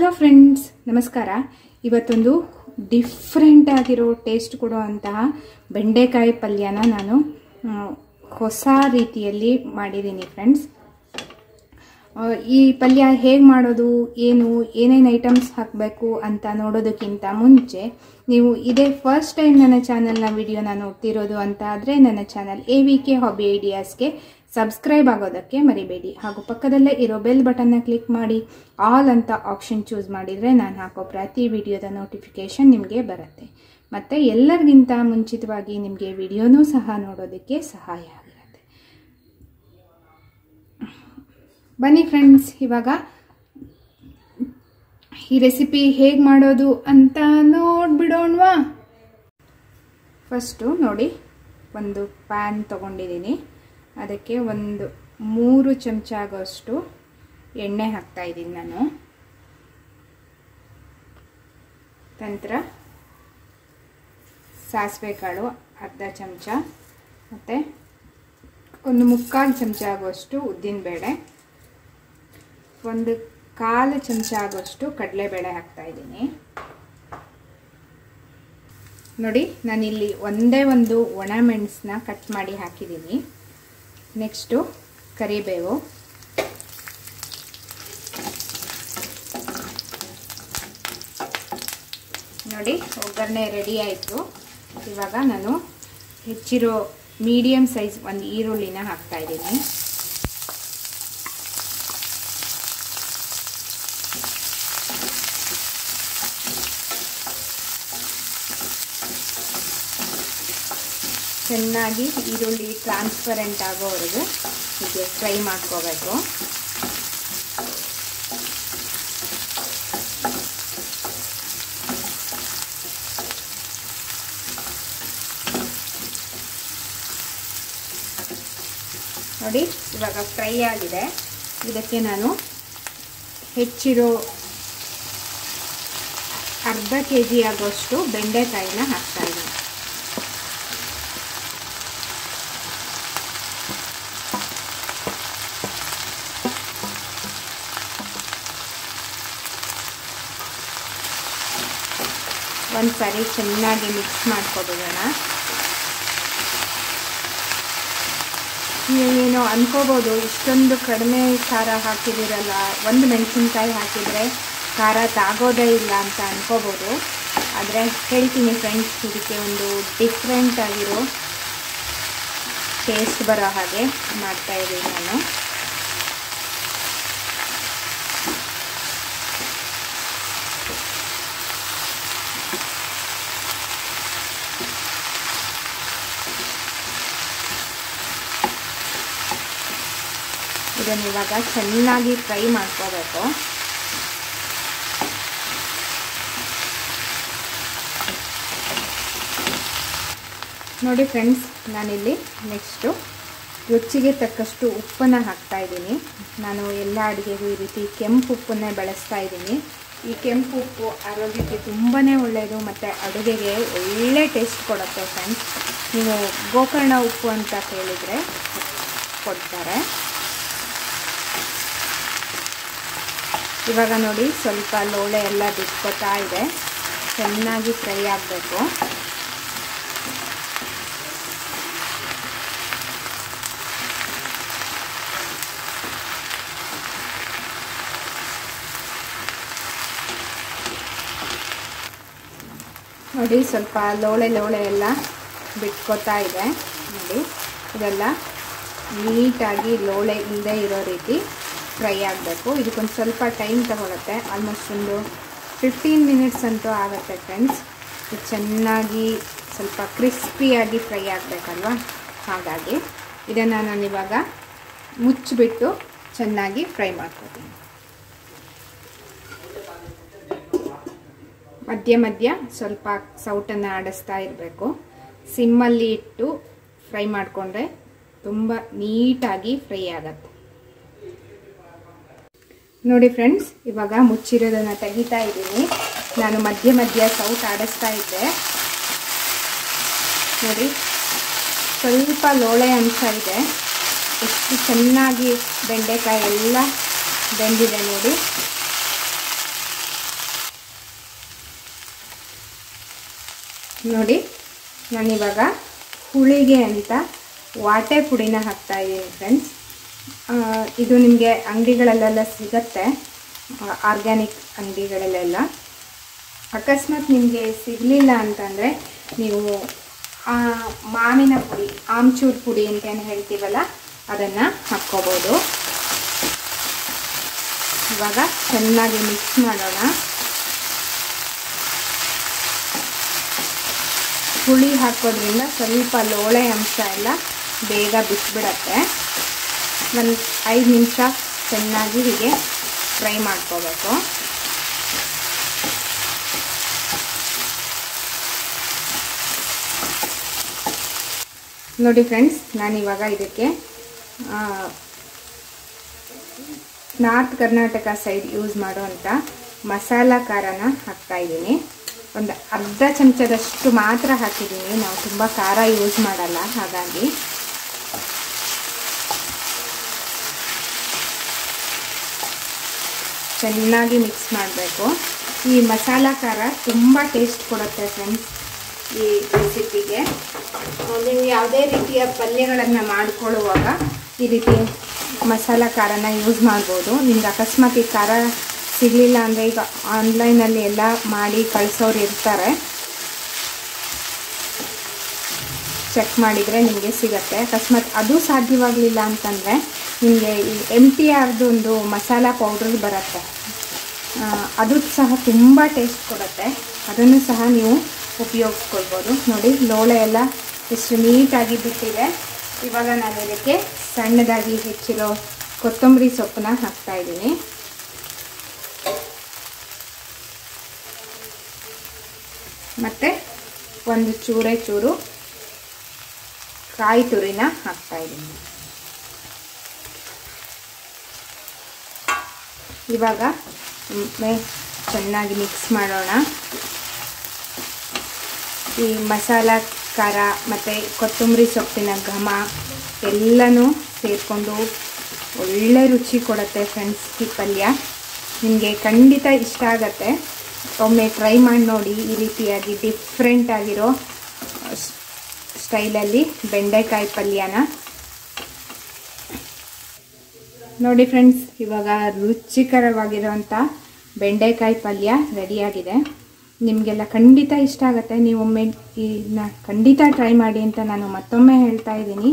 Hello friends, ನಮಸ್ಕಾರ. ಇವತ್ತೊಂದು different ಆಗಿರೋ ಟೇಸ್ಟ್ ಕೊಡುವಂತಹ ಬೆಂಡೆಕಾಯಿ ಪಲ್ಯನ ನಾನು ಹೊಸ ರೀತಿಯಲ್ಲಿ ಮಾಡಿದ್ದೀನಿ ಫ್ರೆಂಡ್ಸ್. ಈ ಪಲ್ಯ ಹೇಗೆ ಮಾಡೋದು, ಏನೇನು ಐಟಮ್ಸ್ ಹಾಕಬೇಕು ಅಂತ ನೋಡೋದಕ್ಕಿಂತ ಮುಂಚೆ ನೀವು ಇದೇ ಫಸ್ಟ್ ಟೈಮ್ ನನ್ನ ಚಾನಲ್ನ ವಿಡಿಯೋನ ನೋಡ್ತಿರೋದು ಅಂತ ಆದರೆ ನನ್ನ ಚಾನಲ್ AVK ಹಾಬಿ ಐಡಿಯಾಸ್ಗೆ ಸಬ್ಸ್ಕ್ರೈಬ್ ಆಗೋದಕ್ಕೆ ಮರಿಬೇಡಿ. ಹಾಗೂ ಪಕ್ಕದಲ್ಲೇ ಇರೋ ಬೆಲ್ ಬಟನ್ನ ಕ್ಲಿಕ್ ಮಾಡಿ ಆಲ್ ಅಂತ ಆಪ್ಷನ್ ಚೂಸ್ ಮಾಡಿದರೆ ನಾನು ಹಾಕೋ ಪ್ರತಿ ವಿಡಿಯೋದ ನೋಟಿಫಿಕೇಷನ್ ನಿಮಗೆ ಬರುತ್ತೆ. ಮತ್ತು ಎಲ್ಲರಿಗಿಂತ ಮುಂಚಿತವಾಗಿ ನಿಮಗೆ ವಿಡಿಯೋನೂ ಸಹ ನೋಡೋದಕ್ಕೆ ಸಹಾಯ ಆಗಿರುತ್ತೆ. ಬನ್ನಿ ಫ್ರೆಂಡ್ಸ್, ಇವಾಗ ಈ ರೆಸಿಪಿ ಹೇಗೆ ಮಾಡೋದು ಅಂತ ನೋಡ್ಬಿಡೋಣವಾ. ಫಸ್ಟು ನೋಡಿ, ಒಂದು ಪ್ಯಾನ್ ತೊಗೊಂಡಿದ್ದೀನಿ. ಅದಕ್ಕೆ ಒಂದು 3 ಚಮಚ ಆಗೋಷ್ಟು ಎಣ್ಣೆ ಹಾಕ್ತಾಯಿದ್ದೀನಿ ನಾನು. ನಂತರ ಸಾಸಿವೆ ಕಾಳು ಅರ್ಧ ಚಮಚ, ಮತ್ತು ಒಂದು 3/4 ಚಮಚ ಆಗೋಷ್ಟು ಉದ್ದಿನಬೇಳೆ, ಒಂದು 1/4 ಚಮಚ ಆಗೋಷ್ಟು ಕಡಲೆಬೇಳೆ ಹಾಕ್ತಾಯಿದ್ದೀನಿ. ನೋಡಿ, ನಾನಿಲ್ಲಿ ಒಂದೇ ಒಂದು ಒಣ ಮೆಣಸನ್ನ ಕಟ್ ಮಾಡಿ ಹಾಕಿದ್ದೀನಿ. ನೆಕ್ಸ್ಟು ಕರಿಬೇವು, ನೋಡಿ ಒಗ್ಗರಣೆ ರೆಡಿ ಆಯಿತು. ಇವಾಗ ನಾನು ಹೆಚ್ಚಿರೋ ಮೀಡಿಯಮ್ ಸೈಜ್ ಒಂದು ಈರುಳ್ಳಿನ ಹಾಕ್ತಾಯಿದ್ದೀನಿ. ಚೆನ್ನಾಗಿ ಈರುಳ್ಳಿ ಟ್ರಾನ್ಸ್ಪರೆಂಟ್ ಆಗೋವರೆಗೂ ಹೀಗೆ ಫ್ರೈ ಮಾಡ್ಕೋಬೇಕು. ನೋಡಿ, ಇವಾಗ ಫ್ರೈ ಆಗಿದೆ. ಇದಕ್ಕೆ ನಾನು ಹೆಚ್ಚಿರೋ ಅರ್ಧ kg ಆಗೋಷ್ಟು ಬೆಂಡೆಕಾಯಿನ ಹಾಕ್ತಾಯಿದ್ದೀನಿ. ಒಂದು ಸಾರಿ ಚೆನ್ನಾಗಿ ಮಿಕ್ಸ್ ಮಾಡ್ಕೊಬಿಡೋಣ. ನೀವೇನೋ ಅನ್ಕೋಬೋದು, ಇಷ್ಟೊಂದು ಕಡಿಮೆ ಖಾರ ಹಾಕಿದಿರಲ್ಲ, ಒಂದು ಮೆಣಸಿನ್ಕಾಯಿ ಹಾಕಿದರೆ ಖಾರ ತಾಗೋದೇ ಇಲ್ಲ ಅಂತ ಅನ್ಕೋಬೋದು. ಆದರೆ ಹೇಳ್ತೀನಿ ಫ್ರೆಂಡ್ಸ್, ಇದಕ್ಕೆ ಒಂದು ಡಿಫ್ರೆಂಟ್ ಆಗಿರೋ ಟೇಸ್ಟ್ ಬರೋ ಹಾಗೆ ಮಾಡ್ತಾಯಿದ್ದೀನಿ ನಾನು. ಇದನ್ನು ಇವಾಗ ಚೆನ್ನಾಗಿ ಫ್ರೈ ಮಾಡ್ಕೋಬೇಕು. ನೋಡಿ ಫ್ರೆಂಡ್ಸ್, ನಾನಿಲ್ಲಿ ನೆಕ್ಸ್ಟು ರುಚಿಗೆ ತಕ್ಕಷ್ಟು ಉಪ್ಪನ್ನು ಹಾಕ್ತಾಯಿದ್ದೀನಿ. ನಾನು ಎಲ್ಲ ಅಡುಗೆಗೂ ಈ ರೀತಿ ಕೆಂಪು ಉಪ್ಪನ್ನೇ ಬಳಸ್ತಾ ಇದ್ದೀನಿ. ಈ ಕೆಂಪು ಉಪ್ಪು ಆರೋಗ್ಯಕ್ಕೆ ತುಂಬಾ ಒಳ್ಳೆಯದು ಮತ್ತು ಅಡುಗೆಗೆ ಒಳ್ಳೆ ಟೇಸ್ಟ್ ಕೊಡುತ್ತೆ ಫ್ರೆಂಡ್ಸ್. ನೀವು ಗೋಕರ್ಣ ಉಪ್ಪು ಅಂತ ಕೇಳಿದರೆ ಕೊಡ್ತಾರೆ. ಇವಾಗ ನೋಡಿ, ಸ್ವಲ್ಪ ಲೋಳೆ ಎಲ್ಲ ಬಿಟ್ಕೋತಾ ಇದೆ. ಚೆನ್ನಾಗಿ ಫ್ರೈ ಆಗಬೇಕು. ನೋಡಿ, ಸ್ವಲ್ಪ ಲೋಳೆ ಎಲ್ಲ ಬಿಟ್ಕೋತಾ ಇದೆ. ನೋಡಿ, ಇದೆಲ್ಲ ನೀಟಾಗಿ ಲೋಳೆ ಇಲ್ಲದೆ ಇರೋ ರೀತಿ ಫ್ರೈ ಆಗಬೇಕು. ಇದಕ್ಕೊಂದು ಸ್ವಲ್ಪ ಟೈಮ್ ತಗೊಳುತ್ತೆ. ಆಲ್ಮೋಸ್ಟ್ ಒಂದು 15 ಮಿನಿಟ್ಸ್ ಅಂತೂ ಆಗುತ್ತೆ ಫ್ರೆಂಡ್ಸ್. ಇದು ಚೆನ್ನಾಗಿ ಸ್ವಲ್ಪ ಕ್ರಿಸ್ಪಿಯಾಗಿ ಫ್ರೈ ಆಗಬೇಕಲ್ವ, ಹಾಗಾಗಿ ಇದನ್ನು ನಾನಿವಾಗ ಮುಚ್ಚಿಬಿಟ್ಟು ಚೆನ್ನಾಗಿ ಫ್ರೈ ಮಾಡ್ಕೊತೀನಿ. ಮಧ್ಯ ಸ್ವಲ್ಪ ಸೌಟನ್ನು ಆಡಿಸ್ತಾ ಇರಬೇಕು. ಸಿಮ್ಮಲ್ಲಿ ಇಟ್ಟು ಫ್ರೈ ಮಾಡಿಕೊಂಡ್ರೆ ತುಂಬ ನೀಟಾಗಿ ಫ್ರೈ ಆಗತ್ತೆ. ನೋಡಿ ಫ್ರೆಂಡ್ಸ್, ಇವಾಗ ಮುಚ್ಚಿರೋದನ್ನು ತೆಗಿತಾ ಇದ್ದೀನಿ. ನಾನು ಮಧ್ಯ ಸೌಟ್ ಆಡಿಸ್ತಾ ಇದ್ದೆ. ನೋಡಿ, ಸ್ವಲ್ಪ ಲೋಳೆ ಅಂಶ ಇದೆ. ಎಷ್ಟು ಚೆನ್ನಾಗಿ ಬೆಂಡೆಕಾಯಿ ಎಲ್ಲ ಬೆಂದಿದೆ ನೋಡಿ. ನೋಡಿ ನಾನಿವಾಗ ಹುಳಿಗೆ ಅಂತ ವಾಟೆ ಪುಡಿನ ಹಾಕ್ತಾ ಇದ್ದೀನಿ ಫ್ರೆಂಡ್ಸ್. ಇದು ನಿಮಗೆ ಅಂಗಡಿಗಳಲ್ಲೆಲ್ಲ ಸಿಗತ್ತೆ, ಆರ್ಗ್ಯಾನಿಕ್ ಅಂಗಡಿಗಳಲ್ಲೆಲ್ಲ. ಅಕಸ್ಮಾತ್ ನಿಮಗೆ ಸಿಗಲಿಲ್ಲ ಅಂತಂದರೆ ನೀವು ಮಾವಿನ ಪುಡಿ, ಆಮ್ಚೂರ್ ಪುಡಿ ಅಂತೇನು ಹೇಳ್ತೀವಲ್ಲ ಅದನ್ನು ಹಾಕ್ಕೋಬೋದು. ಇವಾಗ ಚೆನ್ನಾಗಿ ಮಿಕ್ಸ್ ಮಾಡೋಣ. ಹುಳಿ ಹಾಕೋದ್ರಿಂದ ಸ್ವಲ್ಪ ಲೋಳೆ ಅಂಶ ಎಲ್ಲ ಬೇಗ ಬಿಟ್ಬಿಡತ್ತೆ. ಒಂದು 5 ನಿಮಿಷ ಚೆನ್ನಾಗಿ ಹೀಗೆ ಫ್ರೈ ಮಾಡ್ಕೋಬೇಕು. ನೋಡಿ ಫ್ರೆಂಡ್ಸ್, ನಾನಿವಾಗ ಇದಕ್ಕೆ ನಾರ್ತ್ ಕರ್ನಾಟಕ ಸೈಡ್ ಯೂಸ್ ಮಾಡುವಂಥ ಮಸಾಲ ಖಾರನ ಹಾಕ್ತಾಯಿದ್ದೀನಿ. ಒಂದು ಅರ್ಧ ಚಮಚದಷ್ಟು ಮಾತ್ರ ಹಾಕಿದ್ದೀನಿ, ನಾವು ತುಂಬ ಖಾರ ಯೂಸ್ ಮಾಡಲ್ಲ, ಹಾಗಾಗಿ. ಚೆನ್ನಾಗಿ ಮಿಕ್ಸ್ ಮಾಡಬೇಕು. ಈ ಮಸಾಲ ಖಾರ ತುಂಬ ಟೇಸ್ಟ್ ಕೊಡುತ್ತೆ ಫ್ರೆಂಡ್ಸ್ ಈ ರೆಸಿಪಿಗೆ. ನೀವು ಯಾವುದೇ ರೀತಿಯ ಪಲ್ಯಗಳನ್ನು ಮಾಡಿಕೊಳ್ಳುವಾಗ ಈ ರೀತಿ ಮಸಾಲ ಖಾರನ ಯೂಸ್ ಮಾಡ್ಬೋದು. ನಿಮ್ಗೆ ಅಕಸ್ಮಾತ್ ಈ ಖಾರ ಸಿಗಲಿಲ್ಲ ಅಂದರೆ ಈಗ ಆನ್ಲೈನಲ್ಲಿ ಎಲ್ಲ ಮಾಡಿ ಕಳಿಸೋರು ಇರ್ತಾರೆ, ಚೆಕ್ ಮಾಡಿದರೆ ನಿಮಗೆ ಸಿಗತ್ತೆ. ಅಕಸ್ಮಾತ್ ಅದು ಸಾಧ್ಯವಾಗಲಿಲ್ಲ ಅಂತಂದರೆ ನಿಮಗೆ ಈ MTRದು ಒಂದು ಮಸಾಲ ಪೌಡ್ರ್ ಬರುತ್ತೆ, ಅದು ಸಹ ತುಂಬ ಟೇಸ್ಟ್ ಕೊಡುತ್ತೆ. ಅದನ್ನು ಸಹ ನೀವು ಉಪಯೋಗಿಸ್ಕೊಳ್ಬೋದು. ನೋಡಿ ಲೋಳೆ ಎಲ್ಲ ಎಷ್ಟು ನೀಟಾಗಿ ಬಿಟ್ಟಿದೆ. ಇವಾಗ ನಾನು ಇದಕ್ಕೆ ಸಣ್ಣದಾಗಿ ಹೆಚ್ಚಿರೋ ಕೊತ್ತಂಬರಿ ಸೊಪ್ಪನ್ನ ಹಾಕ್ತಾಯಿದ್ದೀನಿ. ಮತ್ತು ಒಂದು ಚೂರು ಕಾಯಿ ತುರಿನ ಹಾಕ್ತಾಯಿದ್ದೀನಿ. ಇವಾಗ ಚೆನ್ನಾಗಿ ಮಿಕ್ಸ್ ಮಾಡೋಣ. ಈ ಮಸಾಲ ಖಾರ ಮತ್ತು ಕೊತ್ತಂಬರಿ ಸೊಪ್ಪಿನ ಘಮ ಎಲ್ಲನೂ ಸೇರಿಕೊಂಡು ಒಳ್ಳೆ ರುಚಿ ಕೊಡುತ್ತೆ ಫ್ರೆಂಡ್ಸ್. ಈ ಪಲ್ಯ ನಿಮಗೆ ಖಂಡಿತ ಇಷ್ಟ ಆಗುತ್ತೆ. ಒಮ್ಮೆ ಟ್ರೈ ಮಾಡಿ ನೋಡಿ. ಈ ರೀತಿಯಾಗಿ ಡಿಫ್ರೆಂಟ್ ಆಗಿರೋ ಸ್ಟೈಲಲ್ಲಿ ಬೆಂಡೆಕಾಯಿ ಪಲ್ಯನ ನೋಡಿ ಫ್ರೆಂಡ್ಸ್. ಇವಾಗ ರುಚಿಕರವಾಗಿರೋಂಥ ಬೆಂಡೆಕಾಯಿ ಪಲ್ಯ ರೆಡಿಯಾಗಿದೆ. ನಿಮಗೆಲ್ಲ ಖಂಡಿತ ಇಷ್ಟ ಆಗುತ್ತೆ. ನೀವೊಮ್ಮೆ ಇದನ್ನ ಖಂಡಿತ ಟ್ರೈ ಮಾಡಿ ಅಂತ ನಾನು ಮತ್ತೊಮ್ಮೆ ಹೇಳ್ತಾ ಇದ್ದೀನಿ.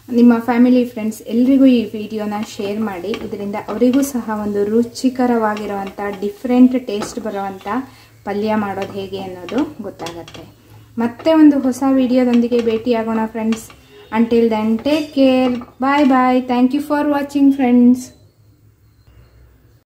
ನಿಮ್ಮ ಫ್ಯಾಮಿಲಿ ಫ್ರೆಂಡ್ಸ್ ಎಲ್ರಿಗೂ ಈ ವಿಡಿಯೋನ ಶೇರ್ ಮಾಡಿ. ಇದರಿಂದ ಅವರಿಗೂ ಸಹ ಒಂದು ರುಚಿಕರವಾಗಿರುವಂಥ ಡಿಫ್ರೆಂಟ್ ಟೇಸ್ಟ್ ಬರುವಂಥ ಪಲ್ಯ ಮಾಡೋದು ಹೇಗೆ ಅನ್ನೋದು ಗೊತ್ತಾಗುತ್ತೆ. ಮತ್ತೆ ಒಂದು ಹೊಸ ವಿಡಿಯೋದೊಂದಿಗೆ ಭೇಟಿಯಾಗೋಣ friends. Until then, take care. Bye bye. Thank you for watching friends.